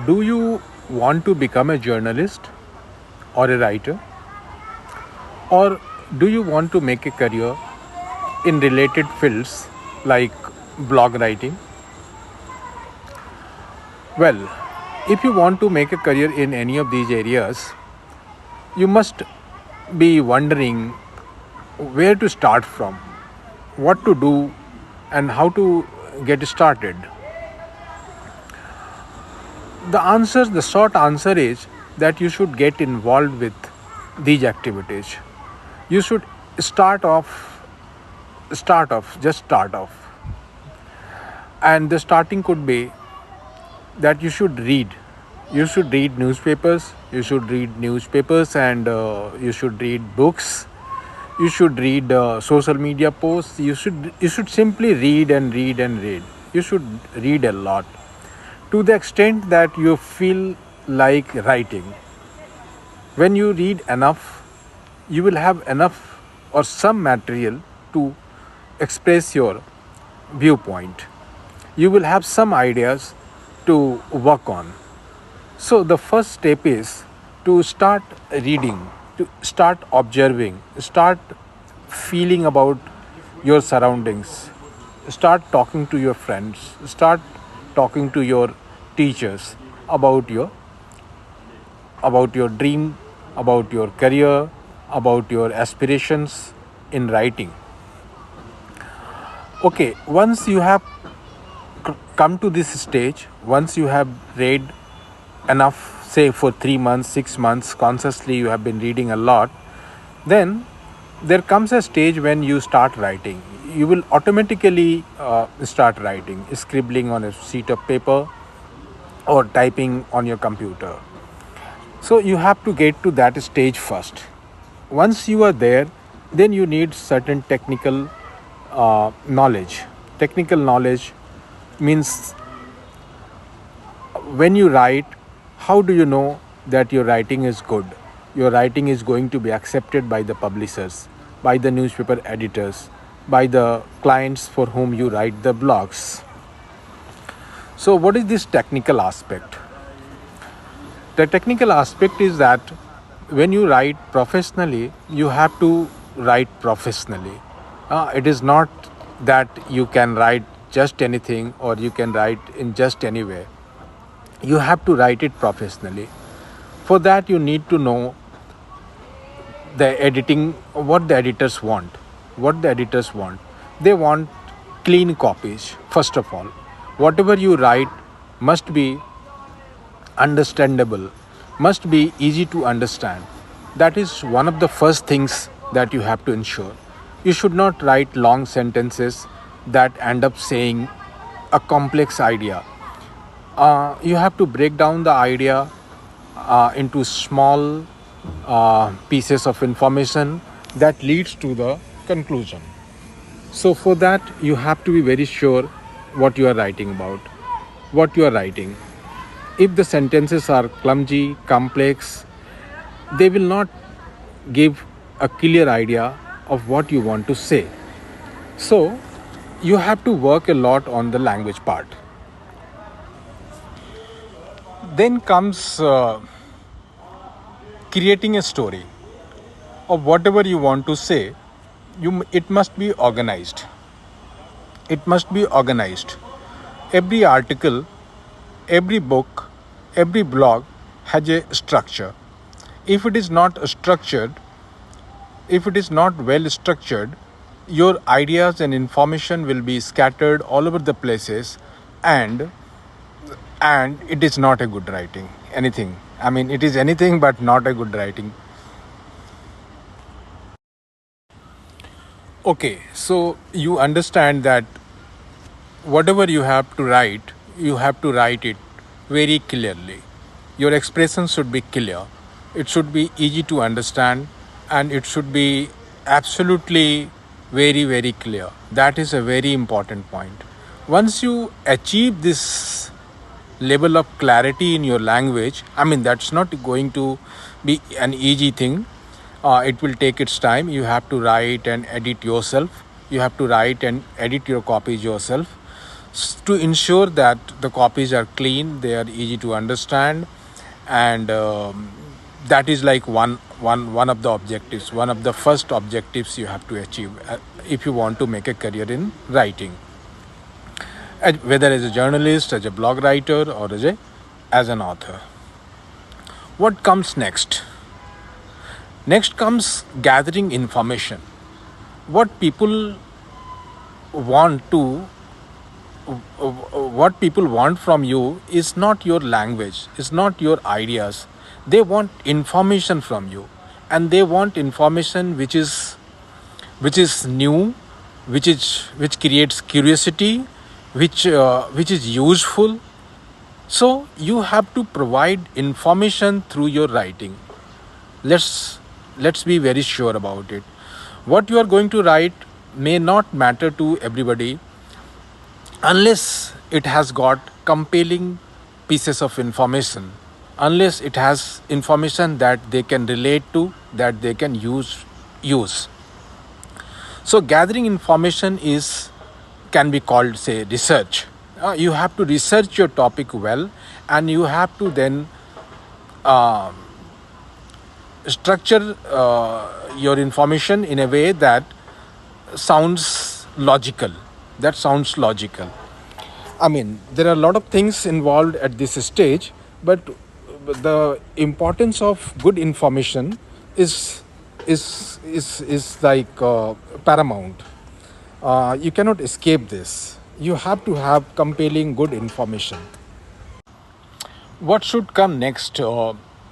Do you want to become a journalist or a writer? Or do you want to make a career in related fields like blog writing? Well, if you want to make a career in any of these areas, you must be wondering where to start from, what to do, and how to get started. The short answer is that you should get involved with these activities. You should start off, just start off. And the starting could be that you should read newspapers, and you should read books, you should read social media posts, you should simply read and read and read. You should read a lot to the extent that you feel like writing. When you read enough, you will have enough or some material to express your viewpoint. You will have some ideas to work on. So the first step is to start reading, to start observing, start feeling about your surroundings, start talking to your friends, start talking to your teachers about your dream, about your career, about your aspirations in writing. Okay, once you have come to this stage, once you have read enough, say for 3 months, 6 months, consciously you have been reading a lot, then there comes a stage when you start writing. You will automatically start writing, scribbling on a sheet of paper or typing on your computer. So you have to get to that stage first. Once you are there, then you need certain technical knowledge. Technical knowledge means when you write, how do you know that your writing is good? Your writing is going to be accepted by the publishers, by the newspaper editors, by the clients for whom you write the blogs. So, what is this technical aspect? The technical aspect is that when you write professionally, you have to write professionally. It is not that you can write just anything or you can write in just any way. You have to write it professionally. For that, you need to know the editing, what the editors want. What the editors want. They want clean copies, first of all. Whatever you write must be understandable, must be easy to understand. That is one of the first things that you have to ensure. You should not write long sentences that end up saying a complex idea. You have to break down the idea into small pieces of information that leads to the conclusion. So for that, you have to be very sure what you are writing about, what you are writing. If the sentences are clumsy, complex, they will not give a clear idea of what you want to say. So you have to work a lot on the language part. Then comes creating a story of whatever you want to say. It must be organized. It must be organized. Every article, every book, every blog has a structure. If it is not structured, if it is not well structured, your ideas and information will be scattered all over the places, and it is not a good writing. Anything. I mean, it is anything but not a good writing. Okay, so you understand that whatever you have to write it very clearly. Your expression should be clear. It should be easy to understand, and it should be absolutely very, very clear. That is a very important point. Once you achieve this level of clarity in your language, I mean, that's not going to be an easy thing. It will take its time. You have to write and edit yourself. You have to write and edit your copies yourself. to ensure that the copies are clean, they are easy to understand, and that is like one of the objectives, one of the first objectives you have to achieve if you want to make a career in writing, whether as a journalist, as a blog writer, or as an author. What comes next? Next comes gathering information. What people want to what people want from you is not your language, is not your ideas. They want information from you, and they want information which is new, which creates curiosity, which is useful. So you have to provide information through your writing. Let's be very sure about it. What you are going to write may not matter to everybody unless it has got compelling pieces of information, unless it has information that they can relate to, that they can use. So gathering information is can be called, say, research. You have to research your topic well, and you have to then structure your information in a way that sounds logical. That sounds logical. I mean, there are a lot of things involved at this stage, but the importance of good information is like paramount. You cannot escape this. You have to have compelling good information. What should come next?